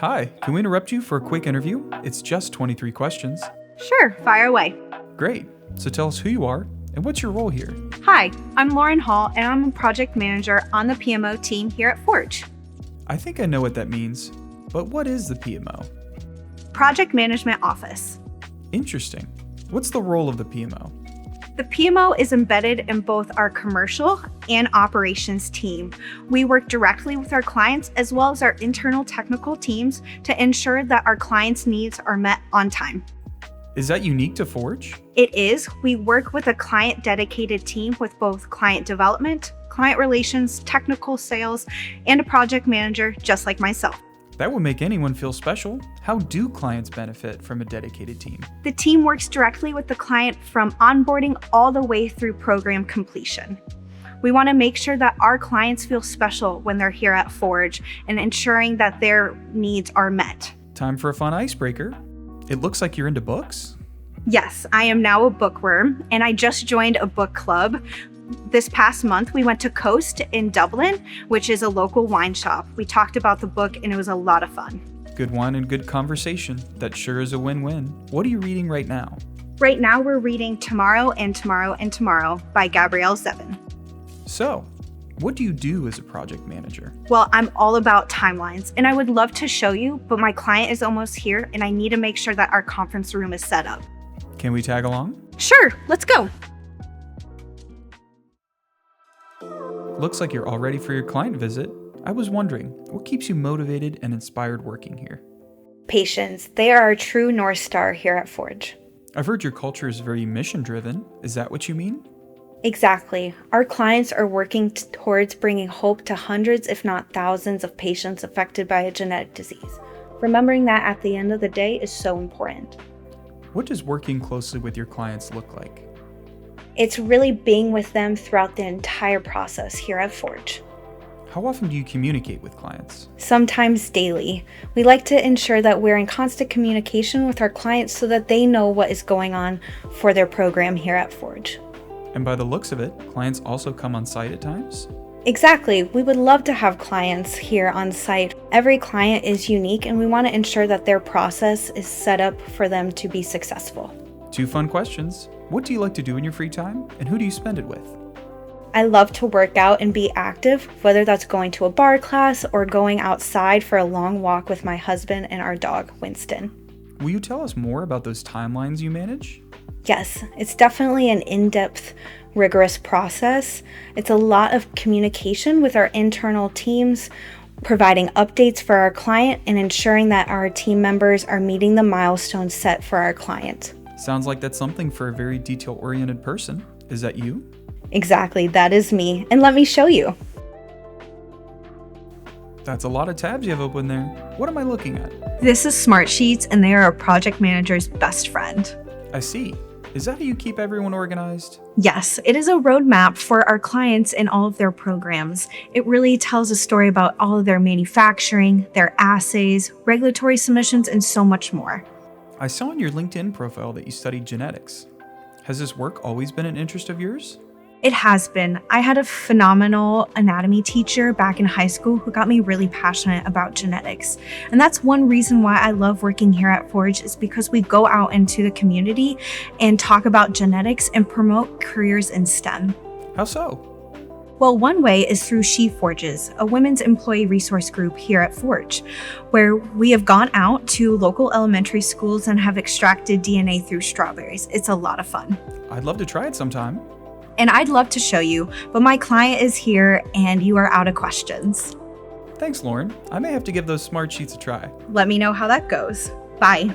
Hi, can we interrupt you for a quick interview? It's just 23 questions. Sure, fire away. Great. So tell us who you are and what's your role here. Hi, I'm Lauren Hall, and I'm a project manager on the PMO team here at Forge. I think I know what that means, but what is the PMO? Project Management Office. Interesting. What's the role of the PMO? The PMO is embedded in both our commercial and operations team. We work directly with our clients as well as our internal technical teams to ensure that our clients' needs are met on time. Is that unique to Forge? It is. We work with a client-dedicated team with both client development, client relations, technical sales, and a project manager just like myself. That would make anyone feel special. How do clients benefit from a dedicated team? The team works directly with the client from onboarding all the way through program completion. We want to make sure that our clients feel special when they're here at Forge and ensuring that their needs are met. Time for a fun icebreaker. It looks like you're into books. Yes, I am now a bookworm, and I just joined a book club. This past month, we went to Coast in Dublin, which is a local wine shop. We talked about the book, and it was a lot of fun. Good wine and good conversation. That sure is a win-win. What are you reading right now? Right now, we're reading Tomorrow and Tomorrow and Tomorrow by Gabrielle Zevin. So, what do you do as a project manager? Well, I'm all about timelines, and I would love to show you, but my client is almost here, and I need to make sure that our conference room is set up. Can we tag along? Sure, let's go. Looks like you're all ready for your client visit. I was wondering, what keeps you motivated and inspired working here? Patients, they are our true North Star here at Forge. I've heard your culture is very mission-driven. Is that what you mean? Exactly. Our clients are working towards bringing hope to hundreds, if not thousands, of patients affected by a genetic disease. Remembering that at the end of the day is so important. What does working closely with your clients look like? It's really being with them throughout the entire process here at Forge. How often do you communicate with clients? Sometimes daily. We like to ensure that we're in constant communication with our clients so that they know what is going on for their program here at Forge. And by the looks of it, clients also come on site at times? Exactly. We would love to have clients here on site. Every client is unique, and we want to ensure that their process is set up for them to be successful. 2 fun questions. What do you like to do in your free time, and who do you spend it with? I love to work out and be active, whether that's going to a bar class or going outside for a long walk with my husband and our dog, Winston. Will you tell us more about those timelines you manage? Yes, it's definitely an in-depth, rigorous process. It's a lot of communication with our internal teams, providing updates for our client, and ensuring that our team members are meeting the milestones set for our client. Sounds like that's something for a very detail-oriented person. Is that you? Exactly, that is me. And let me show you. That's a lot of tabs you have open there. What am I looking at? This is SmartSheets, and they are a project manager's best friend. I see. Is that how you keep everyone organized? Yes, it is a roadmap for our clients in all of their programs. It really tells a story about all of their manufacturing, their assays, regulatory submissions, and so much more. I saw in your LinkedIn profile that you studied genetics. Has this work always been an interest of yours? It has been. I had a phenomenal anatomy teacher back in high school who got me really passionate about genetics. And that's one reason why I love working here at Forge, is because we go out into the community and talk about genetics and promote careers in STEM. How so? Well, one way is through She Forges, a women's employee resource group here at Forge, where we have gone out to local elementary schools and have extracted DNA through strawberries. It's a lot of fun. I'd love to try it sometime. And I'd love to show you, but my client is here and you are out of questions. Thanks, Lauren. I may have to give those SmartSheets a try. Let me know how that goes. Bye.